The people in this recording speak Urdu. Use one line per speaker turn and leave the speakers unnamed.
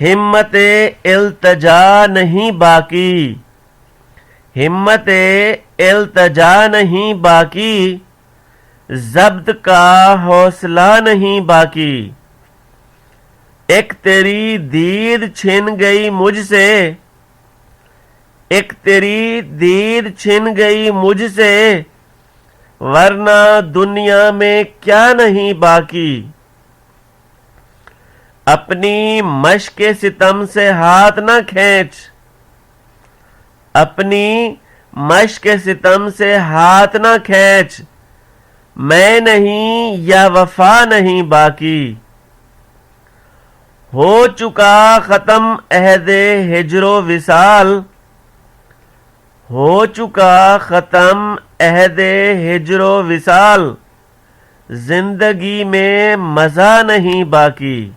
ہمت التجا نہیں باقی، ہمت التجا نہیں باقی، ضبط کا حوصلہ نہیں باقی۔ ایک تیری دید چھن گئی مجھ سے، ایک تیری دید چھن گئی مجھ سے، ورنہ دنیا میں کیا نہیں باقی۔ اپنی مشق ستم سے ہاتھ نہ کھینچ، اپنی مشق ستم سے ہاتھ نہ کھینچ، میں نہیں یا وفا نہیں باقی۔ ہو چکا ختم عہد ہجر و وصال، ہو چکا ختم عہد ہجر و وصال، زندگی میں مزہ نہیں باقی۔